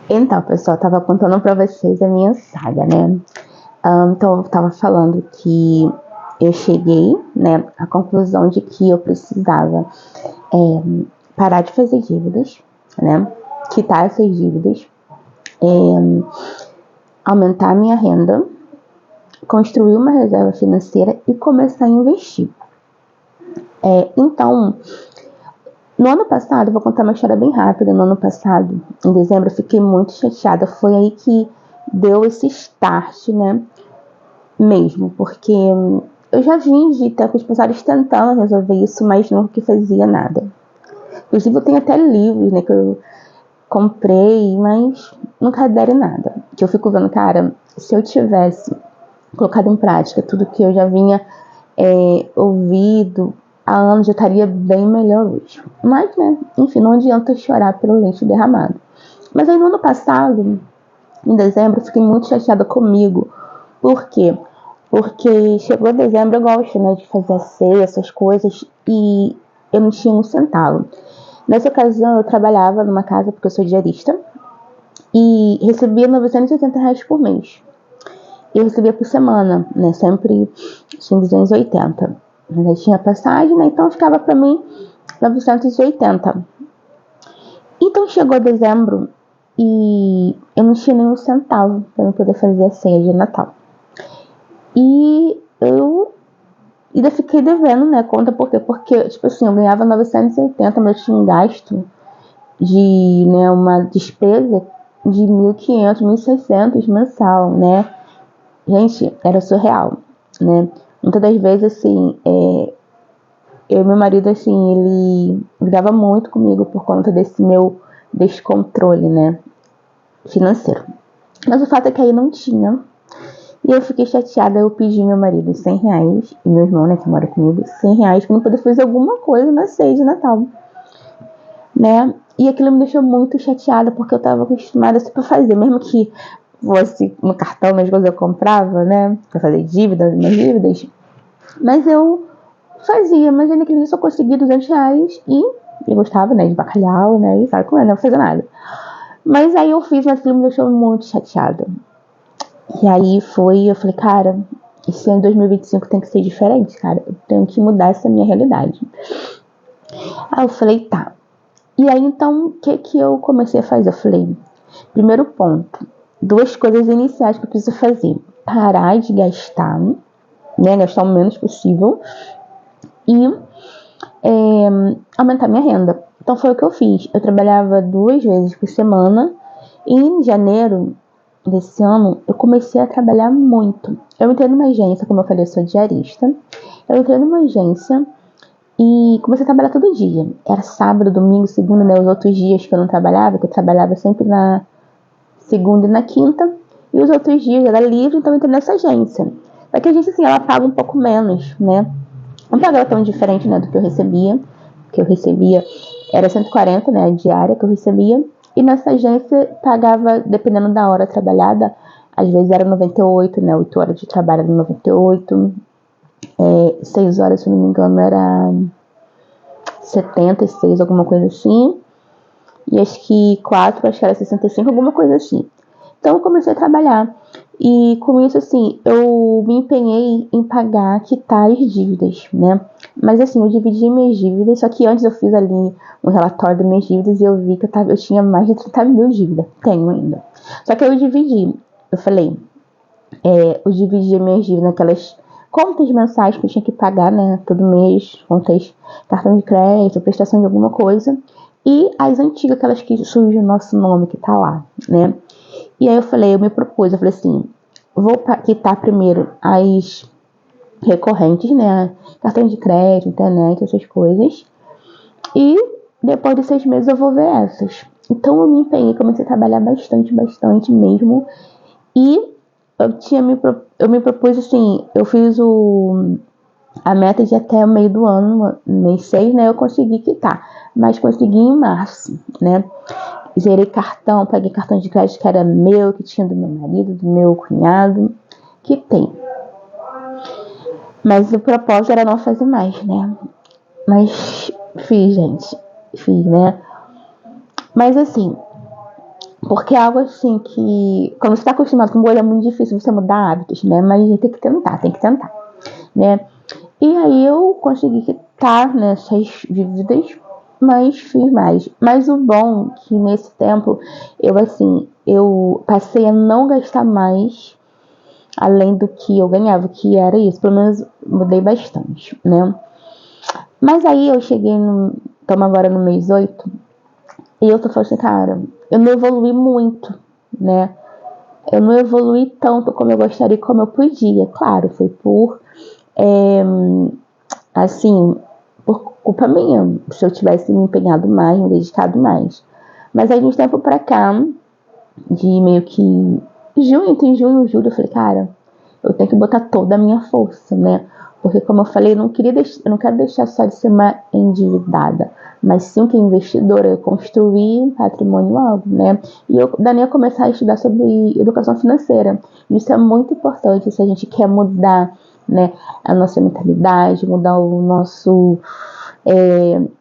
Então, pessoal, eu tava contando pra vocês a minha saga, né? Então, eu tava falando que eu cheguei, né, à conclusão de que eu precisava parar de fazer dívidas, né? Quitar essas dívidas, aumentar a minha renda, construir uma reserva financeira e começar a investir. Então, no ano passado, vou contar uma história bem rápida. No ano passado, em dezembro, eu fiquei muito chateada. Foi aí que deu esse start, né? Mesmo, porque eu já vim de tempos passados tentando resolver isso, mas nunca fazia nada. Inclusive, eu tenho até livros, né, que eu comprei, mas nunca deram nada. Que eu fico vendo, cara, se eu tivesse colocado em prática tudo que eu já vinha ouvido há anos, eu estaria bem melhor hoje. Mas, né, enfim, não adianta chorar pelo leite derramado. Mas aí no ano passado, em dezembro, eu fiquei muito chateada comigo. Por quê? Porque chegou dezembro, eu gosto, né, de fazer a ceia, essas coisas, e eu não tinha um centavo. Nessa ocasião, eu trabalhava numa casa, porque eu sou diarista, e recebia R$ 980 por mês. E eu recebia por semana, né, sempre assim, 280. Mas aí tinha passagem, né, então ficava pra mim 980. Então chegou dezembro e eu não tinha nenhum centavo pra eu poder fazer a ceia de Natal. E eu ainda fiquei devendo, né, conta por quê? Porque, tipo assim, eu ganhava 980, mas eu tinha um gasto de, né, uma despesa de 1.500, 1.600 mensal, né? Gente, era surreal, né? Muitas das vezes, assim, eu e meu marido, assim, ele brigava muito comigo por conta desse meu descontrole, né, financeiro. Mas o fato é que aí não tinha. E eu fiquei chateada, eu pedi meu marido R$ 100, e meu irmão, né, que mora comigo, R$ 100, pra eu poder fazer alguma coisa na ceia de Natal, né? E aquilo me deixou muito chateada, porque eu tava acostumada assim pra fazer, mesmo que fosse no cartão, nas coisas eu comprava, né, pra fazer minhas dívidas, mas eu fazia, mas aí naquele dia eu só consegui R$ 200 e eu gostava, né, de bacalhau, né, e sabe como é, não fazer nada. Mas aí eu fiz, mas aquilo me deixou muito chateada. E aí eu falei, cara, esse ano 2025 tem que ser diferente, cara. Eu tenho que mudar essa minha realidade. Aí eu falei, tá. E aí então, o que eu comecei a fazer? Eu falei, primeiro ponto, duas coisas iniciais que eu preciso fazer. Parar de gastar, né, gastar o menos possível e aumentar minha renda. Então foi o que eu fiz. Eu trabalhava 2 vezes por semana e em janeiro desse ano, eu comecei a trabalhar muito. Eu entrei numa agência, como eu falei, eu sou diarista. Eu entrei numa agência e comecei a trabalhar todo dia. Era sábado, domingo, segunda, né? Os outros dias que eu não trabalhava, que eu trabalhava sempre na segunda e na quinta. E os outros dias era livre, então eu entrei nessa agência. Só que a agência, assim, ela paga um pouco menos, né? Não pagava tão diferente, né, do que eu recebia. Que eu recebia era 140, né, a diária que eu recebia. E nessa agência pagava, dependendo da hora trabalhada, às vezes era 98, né, 8 horas de trabalho era 98, 6 horas, se não me engano, era 76, alguma coisa assim. E acho que 4, acho que era 65, alguma coisa assim. Então eu comecei a trabalhar. E com isso, assim, eu me empenhei em pagar, quitar as dívidas, né? Mas assim, eu dividi minhas dívidas, só que antes eu fiz ali um relatório das minhas dívidas e eu vi que eu tinha mais de 30 mil dívidas. Tenho ainda. Só que eu dividi. Eu falei, eu dividi minhas dívidas naquelas contas mensais que eu tinha que pagar, né? Todo mês, contas, cartão de crédito, prestação de alguma coisa. E as antigas, aquelas que surge o nosso nome, que tá lá, né? E aí eu me propus, eu falei assim, vou quitar primeiro as recorrentes, né? Cartão de crédito, internet, essas coisas. E depois de 6 meses eu vou ver essas. Então eu me empenhei, comecei a trabalhar bastante mesmo. E eu me propus assim, eu fiz a meta de até o meio do ano, mês 6, né? Eu consegui quitar. Mas consegui em março, né? Zerei cartão, paguei cartão de crédito que era meu, que tinha do meu marido, do meu cunhado, que tem. Mas o propósito era não fazer mais, né? Mas fiz, gente. Fiz, né? Mas assim, Porque é algo assim que, quando você está acostumado com bolha, é muito difícil você mudar hábitos, né? Mas a gente tem que tentar, né? E aí eu consegui quitar nessas dívidas, mas fiz mais. Mas o bom é que nesse tempo, eu passei a não gastar mais além do que eu ganhava, que era isso. Pelo menos mudei bastante, né? Mas aí eu cheguei estamos agora no mês 8, e eu tô falando assim, cara, eu não evolui muito, né? Eu não evolui tanto como eu gostaria, como eu podia. Claro, foi assim, por culpa minha, se eu tivesse me empenhado mais, me dedicado mais. Mas aí de um tempo pra cá, de meio que entre junho e julho, eu falei, cara, eu tenho que botar toda a minha força, né? Porque como eu falei, eu não quero deixar só de ser uma endividada, mas sim que investidora, eu construir um patrimônio alto, né? E eu daí ia começar a estudar sobre educação financeira. Isso é muito importante se a gente quer mudar, né, a nossa mentalidade, mudar a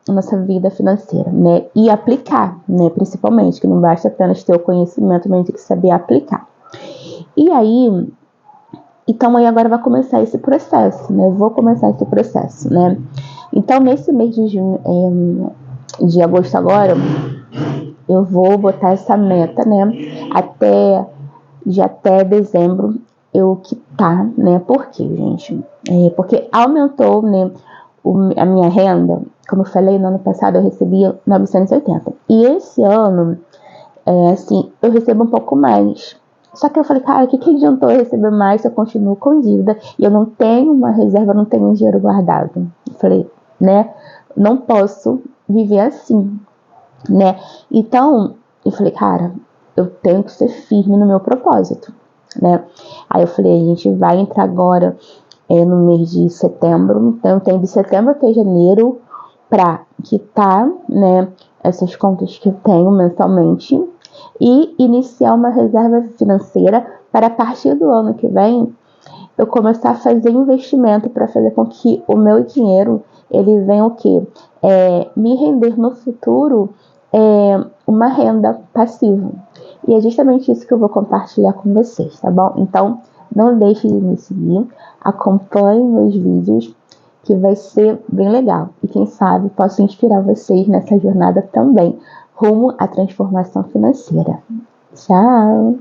nossa vida financeira, né? E aplicar, né? Principalmente, que não basta apenas ter o conhecimento, mas tem que saber aplicar. E aí, então aí agora vai começar esse processo, né? Eu vou começar esse processo, né? Então nesse mês de junho, de agosto agora, eu vou botar essa meta, né? Até dezembro eu quitar, né? Por quê, gente? Porque aumentou, né? A minha renda, como eu falei, no ano passado eu recebia 980. E esse ano, eu recebo um pouco mais. Só que eu falei, cara, o que adiantou eu receber mais se eu continuo com dívida e eu não tenho uma reserva, eu não tenho um dinheiro guardado? Eu falei, né? Não posso viver assim, né? Então, eu falei, cara, eu tenho que ser firme no meu propósito, né? Aí eu falei, a gente vai entrar agora no mês de setembro, então eu tenho de setembro até janeiro para quitar, né, essas contas que eu tenho mensalmente e iniciar uma reserva financeira para a partir do ano que vem eu começar a fazer investimento para fazer com que o meu dinheiro ele venha o quê? Me render no futuro uma renda passiva. E é justamente isso que eu vou compartilhar com vocês, tá bom? Então, não deixe de me seguir, acompanhe meus vídeos, que vai ser bem legal. E quem sabe posso inspirar vocês nessa jornada também, rumo à transformação financeira. Tchau!